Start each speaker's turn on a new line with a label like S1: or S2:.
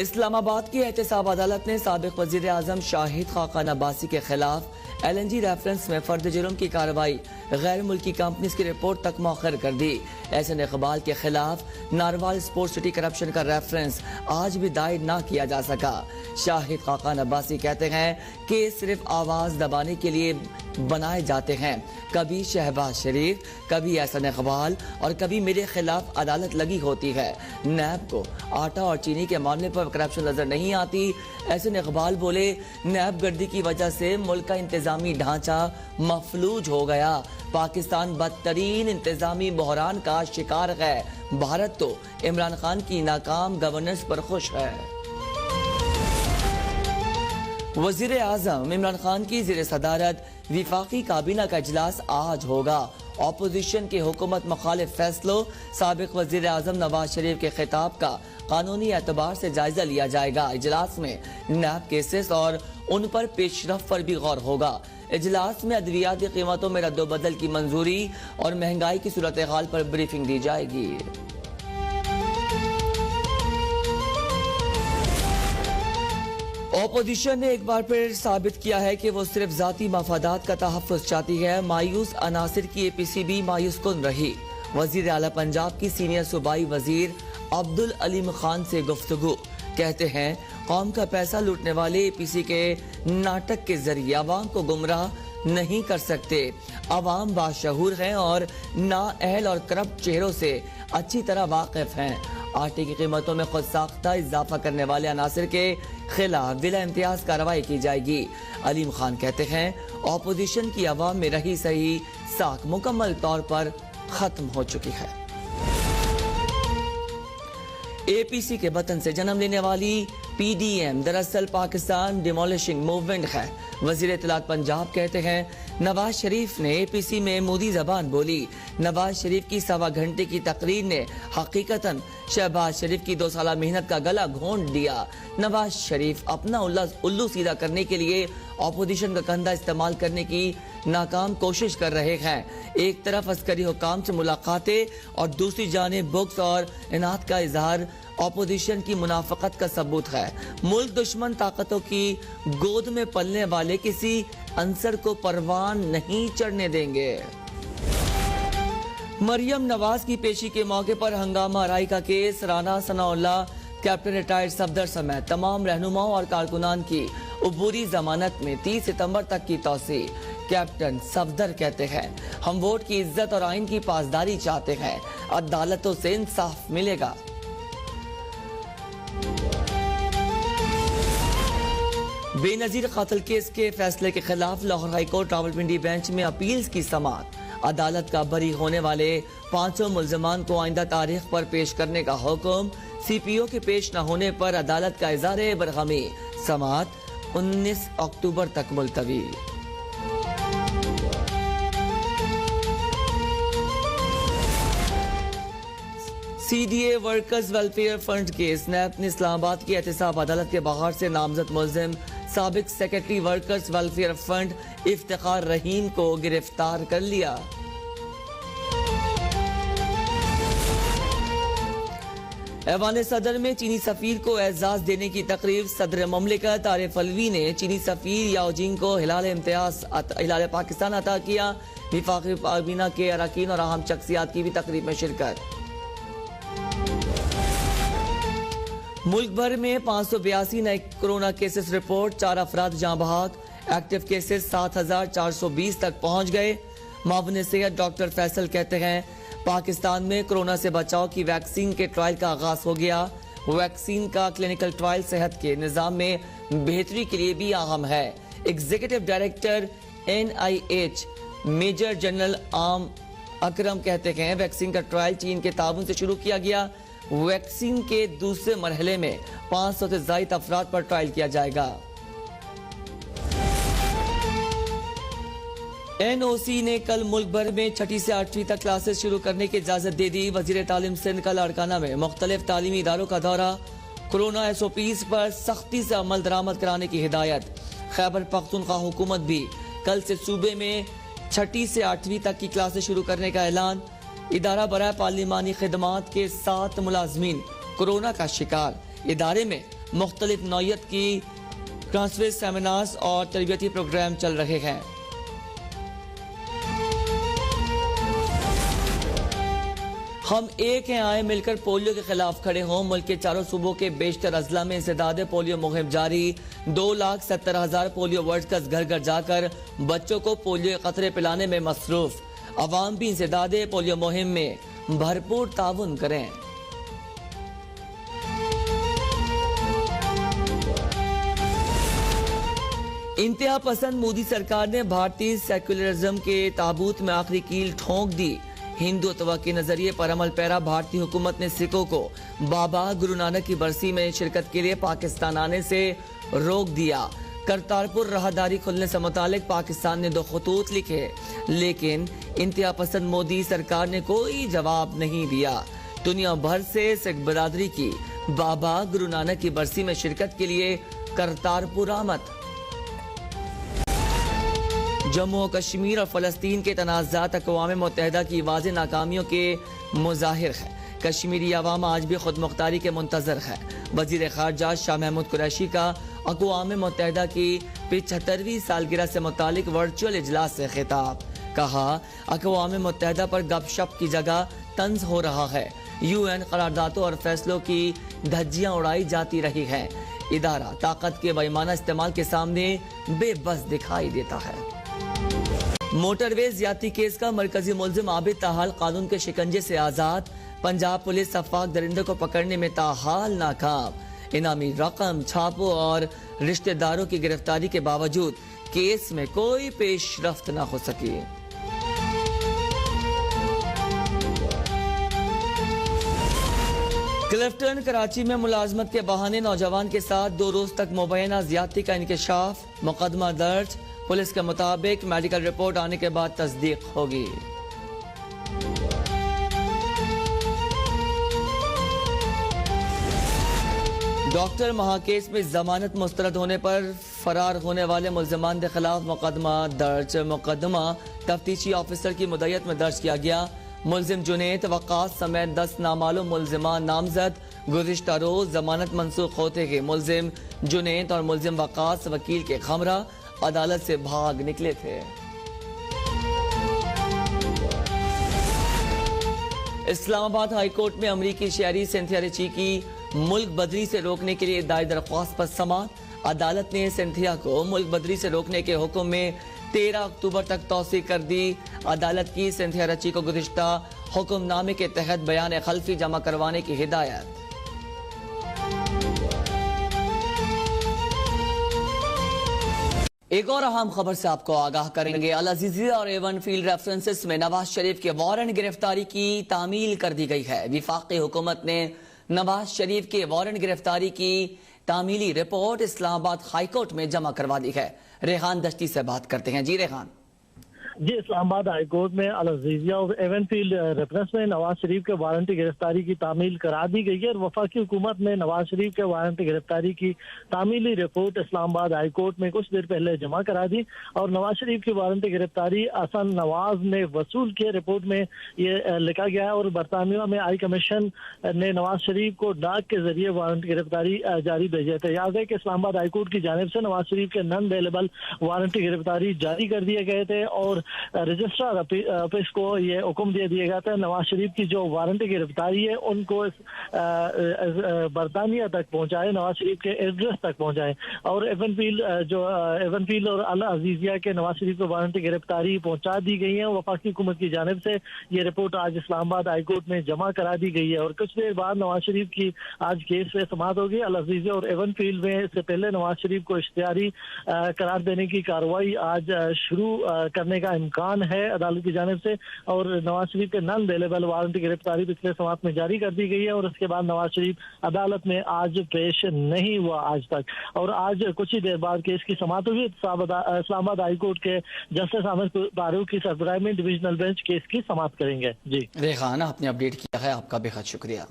S1: इस्लामाबाद की एहतसाब अदालत ने साबिक वजीर आजम शाहिद खाकान अब्बासी के खिलाफ LNG रेफरेंस में फर्द जुर्म की कार्रवाई गैर मुल्की कंपनीज की रिपोर्ट तक मौखर कर दी। एहसन इकबाल के खिलाफ नारवाल स्पोर्ट्स सिटी करप्शन का रेफरेंस आज भी दायर ना किया जा सका। शाहिद खाकान अब्बासी कहते हैं कि सिर्फ आवाज दबाने के लिए बनाए जाते हैं। कभी शहबाज शरीफ, कभी एहसन इकबाल और कभी मेरे खिलाफ अदालत लगी होती है। नैब को आटा और चीनी के मामले पर करप्शन नजर नहीं आती। एहसन इकबाल बोले, नैब गर्दी की वजह से मुल्क का इंतजामी ढांचा मफलूज हो गया। पाकिस्तान बदतरीन इंतजामी बहरान का शिकार है। भारत तो इमरान खान की नाकाम गवर्नेंस पर खुश है। वजीर आजम इमरान खान की ज़ेर सदारत विफाकी काबीना का इजलास आज होगा। अपोजिशन के हुकूमत मुखालिफ फैसलों, साबिक वजीर आजम नवाज शरीफ के खिताब का कानूनी एतबार से जायजा लिया जाएगा। इजलास में नैब केसेस और उन पर पेशरफ पर भी गौर होगा। इजलास में अद्वियाती कीमतों में रद्दोबदल की मंजूरी और महंगाई की सूरत हाल पर ब्रीफिंग दी जाएगी। ओपोजिशन ने एक बार फिर साबित किया है कि वो सिर्फ जाती मफादात का तहफ़्फ़ुज़ चाहती है। मायूस अनासिर की APC भी मायूस कुन रही। वजीर आला पंजाब की सीनियर सूबाई वजीर अब्दुल अलीम खान से गुफ्तगू, कहते हैं कौम का पैसा लूटने वाले APC के नाटक के जरिए अवाम को गुमराह नहीं कर सकते। अवाम बाशऊर हैं और नाअहल और करप्ट चेहरों से अच्छी तरह वाकिफ हैं। आटे की कीमतों में खुद साख्ता इजाफा करने वाले अनासिर के खिलाफ बिला इम्तियाज कार्रवाई की जाएगी। अलीम खान कहते हैं ऑपोजिशन की अवाम में रही सही साख मुकम्मल तौर पर खत्म हो चुकी है। APC के वतन से जन्म लेने वाली PDM दरअसल पाकिस्तान डिमोलिशिंग मूवमेंट है। वजीर इत्तलात पंजाब कहते हैं नवाज शरीफ ने APC में मोदी जबान बोली। नवाज शरीफ की 1.25 घंटे की तकरीर ने हकीकतन शहबाज शरीफ की 2 साल मेहनत का गला घोंट दिया। नवाज शरीफ अपना उल्लू सीधा करने के लिए ऑपोजिशन का कंधा इस्तेमाल करने की नाकाम कोशिश कर रहे हैं। एक तरफ अस्करी हुकाम से मुलाकातें और दूसरी जानिब बुक्स और इनात का इजहार ऑपोजिशन की मुनाफकत का सबूत है। मुल्क दुश्मन ताकतों की गोद में पलने वाले किसी अंसर को परवान नहीं चढ़ने देंगे। मरियम नवाज की पेशी के मौके पर हंगामा आराई का case. Rana Sanaullah, captain retired Safdar समेत तमाम रहनुमाओं और कारकुनान की अबूरी जमानत में 30 सितंबर तक की तौसी। कैप्टन सफदर कहते हैं हम वोट की इज्जत और आइन की पासदारी चाहते हैं। अदालतों से इंसाफ मिलेगा। बेनजीर कत्ल केस के फैसले के खिलाफ लाहौर हाईकोर्ट रावलपिंडी बेंच में अपील्स की समाअत। अदालत का बरी होने वाले 500 मुल्जमान को आइंदा तारीख पर पेश करने का हुक्म। CPO के पेश न होने पर अदालत का इज़हार बरहमी। समाअत 19 अक्टूबर तक मुलतवी। CDA workers welfare fund case. NAB ने इस्लामाबाद की एहतसाब अदालत के बाहर से नामजद मुल्जिम साबिक secretary workers welfare fund Iftikhar Rahim को गिरफ्तार कर लिया। ऐवान सदर में चीनी सफीर को एजाज देने की तकरीब। सदर ममलिकत आरिफ अलवी ने चीनी सफीर याओजिंग को हिलाल पाकिस्तान अता किया। विफाकी काबीना के अरकान और अहम शख्सियात की भी तकरीब में शिरकत। मुल्क भर में 582 नए कोरोना केसेस रिपोर्ट। 4 अफराद जाँ बहक। एक्टिव केसेस 7420 तक पहुंच गए। मावने सेहत डॉक्टर फैसल कहते हैं पाकिस्तान में कोरोना से बचाव की वैक्सीन के ट्रायल का आगाज हो गया। वैक्सीन का क्लिनिकल ट्रायल सेहत के निजाम में बेहतरी के लिए भी अहम है। Executive director NIH major general आम अकरम कहते हैं वैक्सीन का ट्रायल चीन के ताबून से शुरू किया गया। वैक्सीन के दूसरे मरहले में 500 से ज्यादा अफराद पर ट्रायल किया जाएगा। NOC ने कल मुल्क भर में 6ठी से 8वीं तक क्लासेस शुरू करने की इजाजत दे दी। वजीर तालीम सिंध कल अरकाना में मुख्तलिफ तालीमी इदारों का दौरा। कोरोना SOPs पर सख्ती से अमल दरामद कराने की हिदायत। खैबर पख्तूनख्वा हुकूमत भी कल से सूबे में 6ठी से 8वीं तक की क्लासेस शुरू करने का ऐलान। इदारा बराए पार्लिमानी खिदमात के 7 मुलाजमीन कोरोना का शिकार। इदारे में मुख्तलिफ नौयत की ट्रांसफर सेमिनार्स और तरबियती प्रोग्राम चल रहे हैं। हम एक हैं, आए मिलकर पोलियो के खिलाफ खड़े हों। मुल्क के चारों सूबों के बेशतर अजला में इंसदाद पोलियो मुहिम जारी। 2,70,000 पोलियो वर्कर्स घर घर जाकर बच्चों को पोलियो के कतरे पिलाने में मसरूफ। अवाम भी इंसदाद पोलियो मुहिम में भरपूर ताउन करें। इंतहा पसंद मोदी सरकार ने भारतीय सेक्युलरिज्म के ताबूत में आखिरी कील ठोंक दी। हिंदुत्व के नजरिए पर अमल पैरा भारतीय हुकूमत ने सिखों को बाबा गुरु नानक की बरसी में शिरकत के लिए पाकिस्तान आने से रोक दिया। करतारपुर राहदारी खुलने से मुतालिक पाकिस्तान ने 2 खतूत लिखे, लेकिन इंतहा पसंद मोदी सरकार ने कोई जवाब नहीं दिया। दुनिया भर से सिख बरादरी की बाबा गुरु नानक की बरसी में शिरकत के लिए करतारपुर आमद। जम्मू और कश्मीर और फलस्तीन के तनाज़ात अक़वाम मुत्तहिदा की वाज़ेह नाकामियों के मुज़ाहिर है। कश्मीरी अवाम आज भी खुद मुख्तारी के मुंतज़र है। वज़ीर ख़ारजा शाह महमूद कुरैशी का अक़वाम मुत्तहिदा की 75वीं सालगिरह से मुतालिक वर्चुअल इजलास से खिताब। कहा, अक़वाम मुत्तहिदा पर गपशप की जगह तंज हो रहा है। UN करारदादों और फैसलों की धज्जियाँ उड़ाई जाती रही हैं। इदारा ताकत के बेईमाना इस्तेमाल के सामने बेबस दिखाई देता है। मोटरवे ज्यादती केस का मरकजी मुल्जिम आबिद ताहाल कानून के शिकंजे से आजाद। पंजाब पुलिस सफाक दरिंदे को पकड़ने में ताहाल नाकाम। इनामी रकम, छापों और रिश्तेदारों की गिरफ्तारी के बावजूद केस में कोई पेशरफ्त न हो सकी। क्लिफ्टन कराची में मुलाजमत के बहाने नौजवान के साथ 2 रोज तक मुबैना ज्यादती का इंकशाफ। मुकदमा दर्ज। पुलिस के मुताबिक मेडिकल रिपोर्ट आने के बाद तस्दीक होगी। डॉक्टर महाकेस में जमानत मुस्तरद होने पर फरार होने वाले मुल्जिमान के खिलाफ मुकदमा दर्ज। मुकदमा तफ्तीशी ऑफिसर की मुद्दत में दर्ज किया गया। मुल्जिम जुनैद वक़ास समेत 10 नामालूम मुल्जिमान नामजद। गुज़िश्ता रोज जमानत मनसूख होते ही मुल्जिम जुनैद और मुल्जिम वक़ास वकील के हमरा अदालत से भाग निकले थे। इस्लामाबाद हाई कोर्ट में अमरीकी शहरी सिंथिया रिची की मुल्क बदरी से रोकने के लिए दायर दरख्वास्त पर समाअत। अदालत ने सिंथिया को मुल्क बदरी से रोकने के हुक्म में 13 अक्टूबर तक तौसीक कर दी। अदालत की सिंथिया रिची को गुज़िश्ता हुक्मनामे के तहत बयान खल्फी जमा करवाने की हिदायत। एक और अहम खबर से आपको आगाह करेंगे। अल अजीज़िया और एवन फील्ड रेफरेंसेस में नवाज शरीफ के वारंट गिरफ्तारी की तामील कर दी गई है। विफाकी हुकूमत ने नवाज शरीफ के वारंट गिरफ्तारी की तामीली रिपोर्ट इस्लामाबाद हाई कोर्ट में जमा करवा दी है। रेहान दश्ती से बात करते हैं। जी रेहान।
S2: जी, इस्लामाबाद हाई कोर्ट में अल अजीज़िया और एवन फील्ड रेफरेंस में नवाज शरीफ के वारंटी गिरफ्तारी की तामील करा दी गई है और वफाकी हुकूमत ने नवाज शरीफ के वारंटी गिरफ्तारी की तामीली रिपोर्ट इस्लामाबाद हाई कोर्ट में कुछ देर पहले जमा करा दी और नवाज शरीफ की वारंटी गिरफ्तारी असन नवाज ने वसूल किए। रिपोर्ट में ये लिखा गया है और बरतानिया में हाई कमीशन ने नवाज शरीफ को डाक के जरिए वारंट गिरफ्तारी जारी भेजे थे। याद है कि इस्लामाबाद हाई कोर्ट की जानिब से नवाज शरीफ के नॉन अवेलेबल वारंटी गिरफ्तारी जारी कर दिए गए थे और रजिस्ट्रार ऑफिस को ये हुक्म दे दिया गया था नवाज शरीफ की जो वारंटी गिरफ्तारी है उनको बरतानिया तक पहुंचाए, नवाज शरीफ के एड्रेस तक पहुंचाए। और एवन फील्ड और अल अजीज़िया के नवाज शरीफ को वारंटी गिरफ्तारी पहुंचा दी गई है। वफाकी हुकूमत की जानिब से ये रिपोर्ट आज इस्लामाबाद हाई कोर्ट में जमा करा दी गई है और कुछ देर बाद नवाज शरीफ की आज केस में समाअत होगी। अल अजीज़िया और एवन फील्ड में इससे पहले नवाज शरीफ को इख्तियारी करार देने की कार्रवाई आज शुरू करने का इम्कान है अदालत की जानिब से और नवाज शरीफ के नॉन अवेलेबल वारंटी गिरफ्तारी पिछले समाअत में जारी कर दी गई है और उसके बाद नवाज शरीफ अदालत में आज पेश नहीं हुआ आज तक और आज कुछ ही देर बाद केस की समाअत हुई। इस्लामाबाद हाई कोर्ट के जस्टिस आमिर फारूक की सरबराही में डिविजनल बेंच केस की समाअत करेंगे। जी
S1: रेहान, आपने अपडेट किया है, आपका बेहद शुक्रिया।